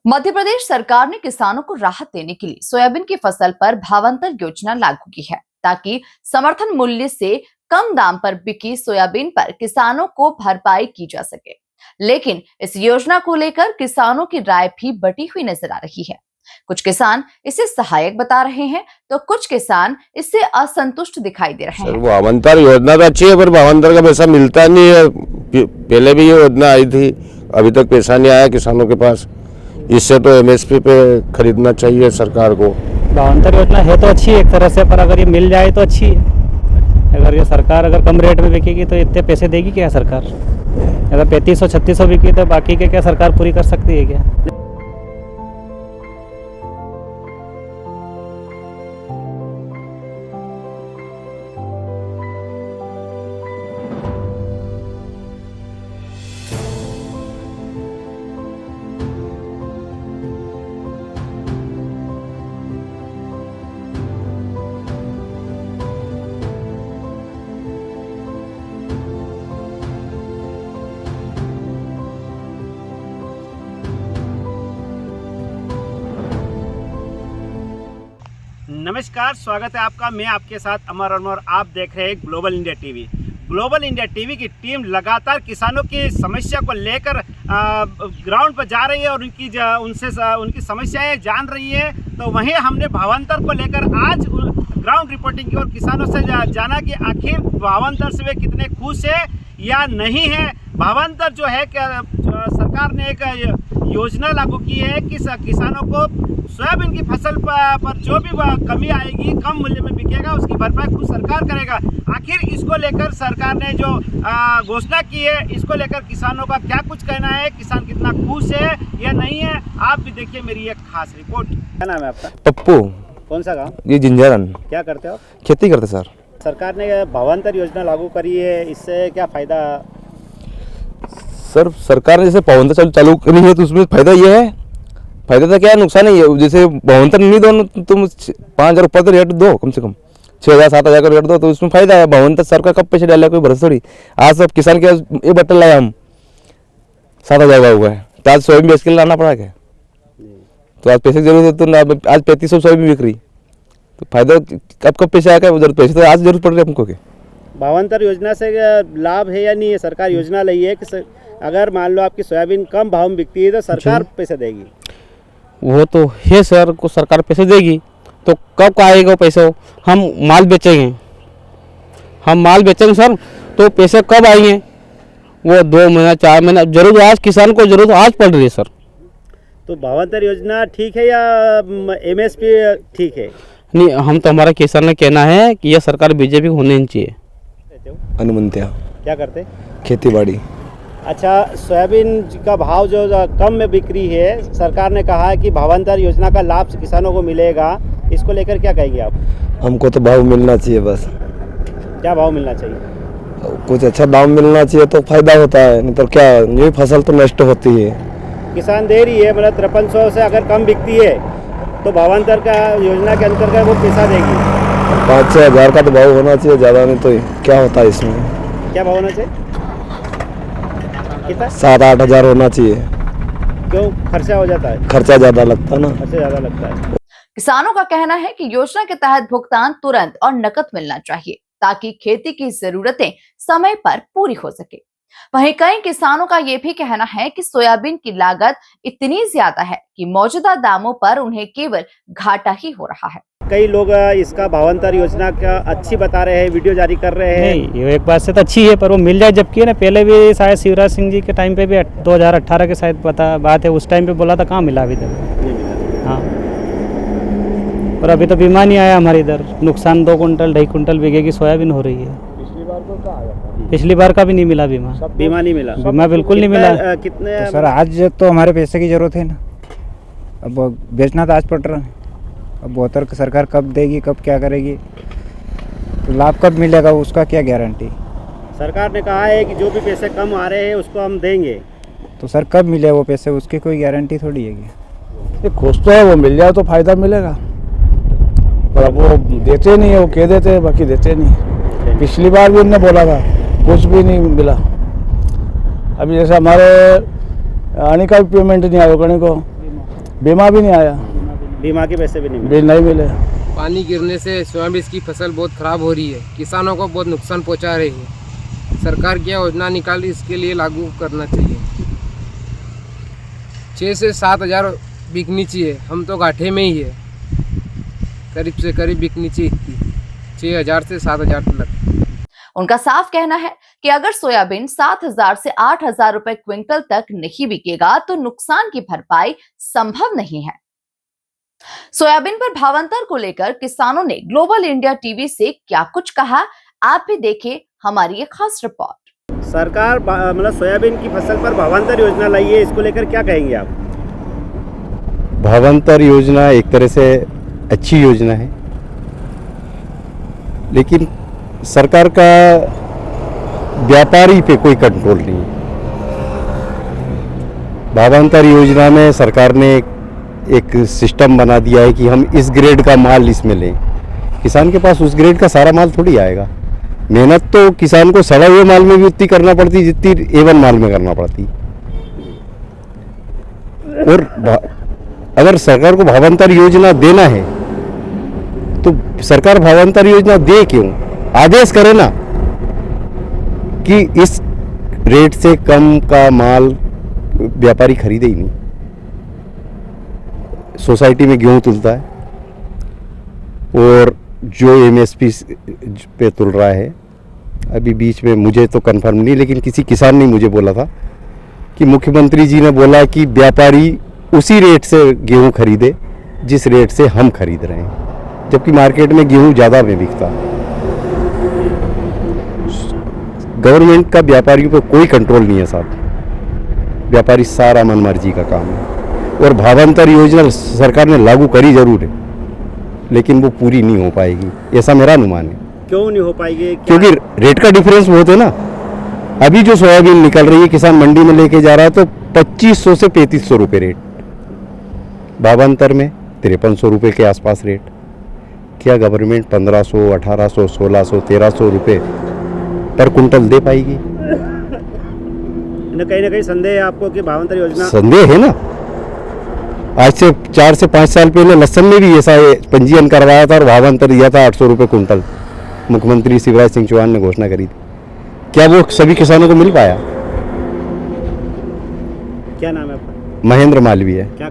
मध्य प्रदेश सरकार ने किसानों को राहत देने के लिए सोयाबीन की फसल पर भावांतर योजना लागू की है ताकि समर्थन मूल्य से कम दाम पर बिकी सोयाबीन पर किसानों को भरपाई की जा सके। लेकिन इस योजना को लेकर किसानों की राय भी बटी हुई नजर आ रही है। कुछ किसान इसे सहायक बता रहे हैं तो कुछ किसान इससे असंतुष्ट दिखाई दे रहे हैं। भावांतर योजना तो अच्छी है पर भावांतर का पैसा मिलता नहीं है। पहले भी ये योजना आई थी, अभी तक पैसा नहीं आया किसानों के पास। इससे तो एमएसपी पे खरीदना चाहिए सरकार को। भावांतर योजना है तो अच्छी है एक तरह से, पर अगर ये मिल जाए तो अच्छी है। अगर ये सरकार अगर कम रेट में बिकेगी तो इतने पैसे देगी क्या सरकार? अगर 3500-3600 बिकी तो बाकी के क्या सरकार पूरी कर सकती है क्या? नमस्कार, स्वागत है आपका। मैं आपके साथ अमर और आप देख रहे हैं global India TV. Global India TV की टीम लगातार किसानों की समस्या को लेकर ग्राउंड पर जा रही है और उनकी समस्याएं जान रही है। तो वहीं हमने भावांतर को लेकर आज ग्राउंड रिपोर्टिंग की और किसानों से जाना कि आखिर भावांतर से वे कितने खुश है या नहीं है। भावांतर जो है सरकार ने एक योजना लागू की है कि किसानों को सोयाबीन की फसल पर जो भी कमी आएगी, कम मूल्य में बिकेगा, उसकी भरपाई खुद सरकार करेगा। आखिर इसको लेकर सरकार ने जो घोषणा की है, इसको लेकर किसानों का क्या कुछ कहना है, किसान कितना खुश है या नहीं है, आप भी देखिए मेरी एक खास रिपोर्ट। क्या नाम है आपका? पप्पू। कौन सा गाँव? ये जिंजारन। क्या करते हो? खेती करते सर। सरकार ने भावांतर योजना लागू करी है, इससे क्या फायदा? सर सरकार ने जैसे भावांतर चालू करी है तो उसमें फायदा ये है। फायदा तो क्या है, नुकसान नहीं है। जैसे भावांतर नहीं दो तुम 5,000 रुपये तो रेट दो, कम से कम 6,000-7,000 का रेट दो तो उसमें फायदा है। भावांतर सरकार कब पैसे डाले कोई भरोसा थोड़ी। आज सब किसान के ये बटन लाया हम 7,000 का हुआ है तो आज सोयाबीन बेच के लाना पड़ा क्या? तो आज पैसे की जरूरत है तो आज 3500 सोयाबीन बिक रही तो फायदा कब पैसे आएगा? उधर पैसे तो आज जरूरत पड़ रही है हमको के। भावांतर योजना से लाभ है या नहीं है? सरकार योजना लाई है कि अगर मान लो आपकी सोयाबीन कम भाव में बिकती है तो सरकार पैसे देगी। वो तो है सर, को सरकार पैसे देगी तो कब आएगा वो पैसा? हम माल बेचेंगे सर तो पैसे कब आएंगे? वो 2 महीना 4 महीना जरूर। आज किसान को जरूरत आज पड़ रही है सर। तो भावांतर योजना ठीक है या एमएसपी ठीक है? नहीं, हम तो हमारा किसान का कहना है कि यह सरकार बीजेपी को होनी चाहिए। अनुमंत्या। क्या करते? खेती बाड़ी। अच्छा, सोयाबीन का भाव जो कम में बिक्री है, सरकार ने कहा है कि भावांतर योजना का लाभ किसानों को मिलेगा, इसको लेकर क्या कहेंगे आप? हमको तो भाव मिलना चाहिए बस। क्या भाव मिलना चाहिए? कुछ अच्छा दाम मिलना चाहिए तो फायदा होता है, नहीं तो क्या ये फसल तो नष्ट होती है। किसान दे रही है, मतलब 5300 से अगर कम बिकती है तो भावांतर का योजना के अंतर्गत वो पैसा देगी। 5-6 हज़ार का तो भाव होना चाहिए, ज़्यादा नहीं तो क्या होता है इसमें? क्या भाव होना चाहिए? कितना? 7-8 हज़ार होना चाहिए। क्यों? खर्चा हो जाता है। खर्चा ज़्यादा लगता है ना। खर्चा ज़्यादा लगता है। किसानों का कहना है कि योजना के तहत भुगतान तुरंत और नकद मिलना चाहिए ताकि खेती की जरूरतें समय पर पूरी हो सके। वहीं कई किसानों का ये भी कहना है कि सोयाबीन की लागत इतनी ज्यादा है कि मौजूदा दामों पर उन्हें केवल घाटा ही हो रहा है। कई लोग इसका भावांतर योजना का अच्छी बता रहे हैं, वीडियो जारी कर रहे हैं। नहीं, ये एक बात से तो अच्छी है पर वो मिल जाए जबकि ना पहले भी शायद शिवराज सिंह जी के टाइम पे भी 2018 के शायद बात है, उस टाइम पे बोला था, कहाँ मिला अभी तक? हाँ, और अभी तो बीमा नहीं आया हमारे इधर। नुकसान 2 कुंटल 2.5 कुंटल बिकेगी सोयाबीन हो रही है। पिछली बार का भी नहीं मिला बीमा। बीमा नहीं मिला? बीमा बिल्कुल नहीं मिला। कितने? तो सर आज तो हमारे पैसे की जरूरत है ना, अब बेचना तो आज पड़ रहा है। अब बहुत सरकार कब देगी, कब क्या करेगी, तो लाभ कब मिलेगा उसका क्या गारंटी? सरकार ने कहा है कि जो भी पैसे कम आ रहे हैं उसको हम देंगे, तो सर कब मिले वो पैसे, उसकी कोई गारंटी थोड़ी है। खुश तो है, वो मिल जाए तो फायदा मिलेगा पर अब वो देते नहीं है। वो कह देते हैं, बाकी देते नहीं। पिछली बार भी उन्होंने बोला था, कुछ भी नहीं मिला। अभी जैसे हमारे आने का भी पेमेंट नहीं आया कहीं को, बीमा भी नहीं आया, बीमा के पैसे भी नहीं मिले। बिल नहीं मिले। पानी गिरने से सोयाबीन की फसल बहुत खराब हो रही है, किसानों को बहुत नुकसान पहुंचा रही है। सरकार क्या योजना निकाली इसके लिए लागू करना चाहिए। 6 से 7 हज़ार बिकनी चाहिए, हम तो घाटे में ही है, करीब से करीब बिकनी चाहिए इतनी, 6,000 से 7,000 तक। उनका साफ कहना है कि अगर सोयाबीन 7,000 से 8,000 रुपए क्विंटल तक नहीं बिकेगा तो नुकसान की भरपाई संभव नहीं है। सोयाबीन पर भावांतर को लेकर किसानों ने ग्लोबल इंडिया टीवी से क्या कुछ कहा, आप भी देखें हमारी ये खास रिपोर्ट। सरकार मतलब सोयाबीन की फसल पर भावांतर योजना लाई है, इसको लेकर क्या कहेंगे आप? भावांतर योजना एक तरह से अच्छी योजना है, लेकिन सरकार का व्यापारी पे कोई कंट्रोल नहीं है। भावांतर योजना में सरकार ने एक सिस्टम बना दिया है कि हम इस ग्रेड का माल इसमें लें। किसान के पास उस ग्रेड का सारा माल थोड़ी आएगा। मेहनत तो किसान को सड़ा हुए माल में भी उतनी करना पड़ती जितनी A1 माल में करना पड़ती। और अगर सरकार को भावांतर योजना देना है तो सरकार भावांतर योजना दे क्यों? आदेश करे ना कि इस रेट से कम का माल व्यापारी खरीदे ही नहीं। सोसाइटी में गेहूं तुलता है और जो MSP पे तुल रहा है, अभी बीच में मुझे तो कंफर्म नहीं, लेकिन किसी किसान ने मुझे बोला था कि मुख्यमंत्री जी ने बोला कि व्यापारी उसी रेट से गेहूं खरीदे जिस रेट से हम खरीद रहे हैं, जबकि मार्केट में गेहूं ज़्यादा में बिकता है। गवर्नमेंट का व्यापारियों पर कोई कंट्रोल नहीं है साहब। व्यापारी सारा मनमर्जी का काम है। और भावांतर योजना सरकार ने लागू करी जरूर है, लेकिन वो पूरी नहीं हो पाएगी, ऐसा मेरा अनुमान है। क्यों नहीं हो पाएगी? क्योंकि रेट का डिफरेंस बहुत है ना। अभी जो सोयाबीन निकल रही है किसान मंडी में लेके जा रहा है तो 2500 से 3500 रुपये रेट, भावांतर में 5300 रुपये के आसपास रेट। क्या गवर्नमेंट 1500, 1800, 1600, 1300 रुपये पर कुंटल दे पाएगी? ना कहीं संदेह है आपको कि भावांतर योजना? संदेह है ना। आज से 4 से 5 साल पहले लहसुन में भी ऐसा पंजीयन करवाया था और भावांतर दिया था 800 रुपये कुंटल। मुख्यमंत्री शिवराज सिंह चौहान ने घोषणा करी थी। क्या वो सभी किसानों को मिल पाया? क्या नाम है आपका? महेंद्र मालवीय है। क्या